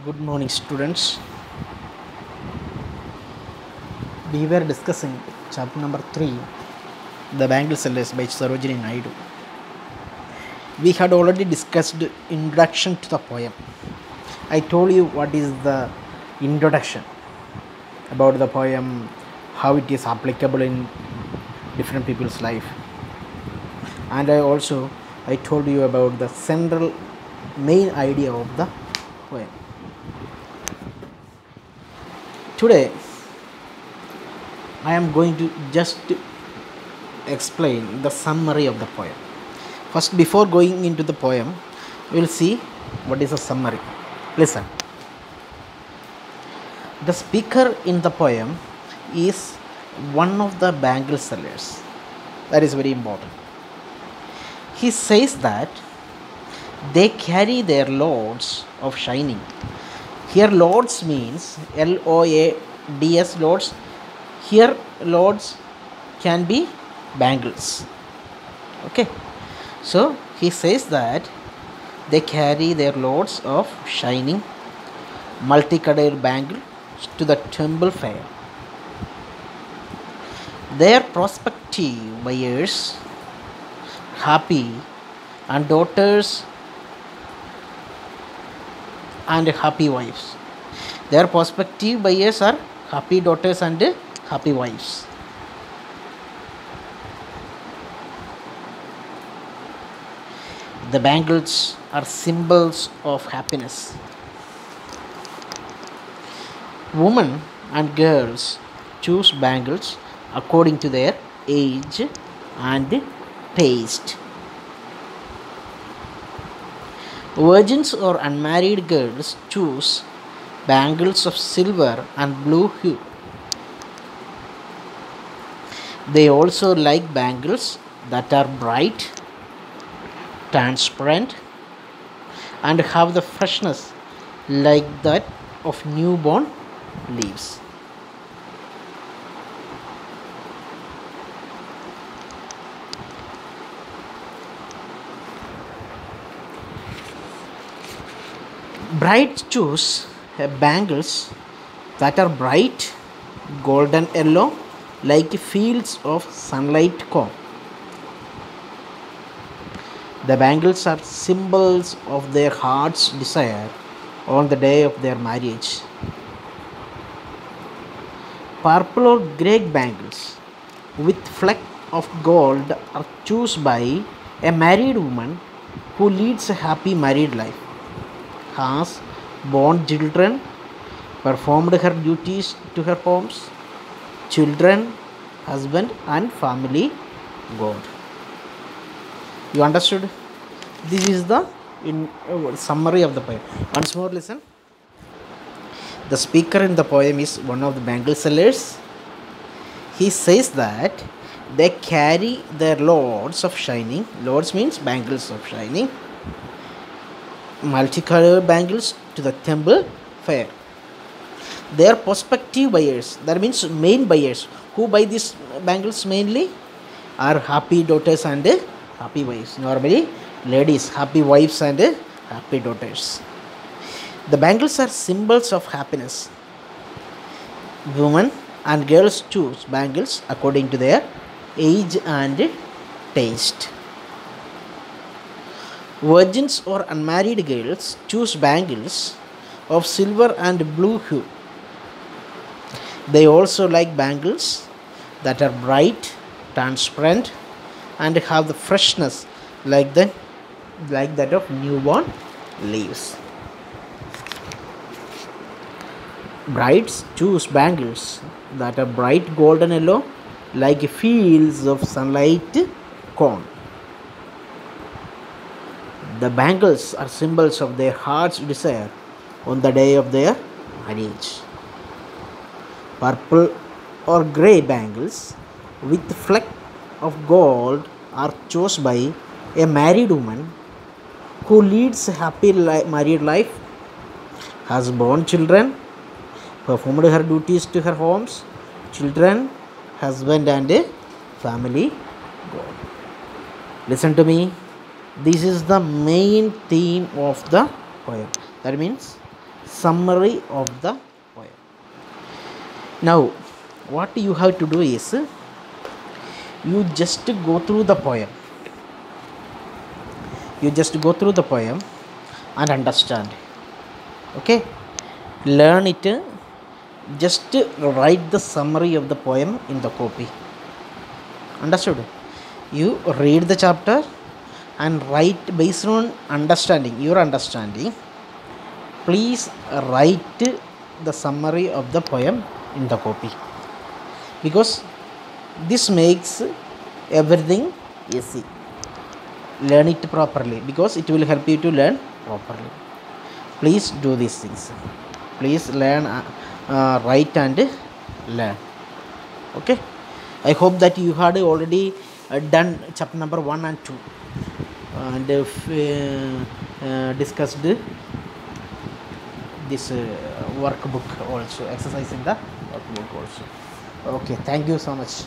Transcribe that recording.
Good morning, students. We were discussing chapter number 3, The Bangle Sellers by Sarojini Naidu. We had already discussed introduction to the poem. I told you what is the introduction about the poem, how it is applicable in different people's life. And I told you about the central main idea of the poem. Today, I am going to just explain the summary of the poem. First, before going into the poem, we will see what is a summary. Listen. The speaker in the poem is one of the bangle sellers. That is very important. He says that they carry their loads of shining. Here loads means L-O-A-D-S, loads. Here loads can be bangles. Okay. So he says that they carry their loads of shining multicolored bangles to the temple fair. Their prospective buyers happy and daughters and happy wives. Their prospective buyers are happy daughters and happy wives. The bangles are symbols of happiness. Women and girls choose bangles according to their age and taste. Virgins or unmarried girls choose bangles of silver and blue hue. They also like bangles that are bright, transparent, and have the freshness like that of newborn leaves. Brides choose bangles that are bright golden yellow like fields of sunlight corn. The bangles are symbols of their heart's desire on the day of their marriage. Purple or grey bangles with fleck of gold are chosen by a married woman who leads a happy married life, has born children, performed her duties to her homes, children, husband and family God. You understood? This is the summary of the poem. Once more listen. The speaker in the poem is one of the bangle sellers. He says that they carry their loads of shining. Loads means bangles of shining. Multicolored bangles to the temple fair. They are prospective buyers. That means main buyers who buy these bangles mainly are happy daughters and happy wives. Normally ladies, happy wives and happy daughters. The bangles are symbols of happiness. Women and girls choose bangles according to their age and taste. Virgins or unmarried girls choose bangles of silver and blue hue. They also like bangles that are bright, transparent, and have the freshness like that of newborn leaves. Brides choose bangles that are bright golden yellow like fields of sunlight corn. The bangles are symbols of their heart's desire on the day of their marriage. Purple or grey bangles with fleck of gold are chosen by a married woman who leads a happy married life, has born children, performed her duties to her homes, children, husband and family God. Listen to me. This is the main theme of the poem. That means summary of the poem. Now what you have to do is, you just go through the poem. You just go through the poem and understand. Okay, learn it. Just write the summary of the poem in the copy. Understood? You read the chapter and write based on understanding, your understanding. Please write the summary of the poem in the copy, because this makes everything easy. Learn it properly, because it will help you to learn properly. Please do these things. Please learn, write and learn. Okay, I hope that you had already done chapter number 1 and 2, and discussed this workbook also, exercise in the workbook also. Okay, thank you so much.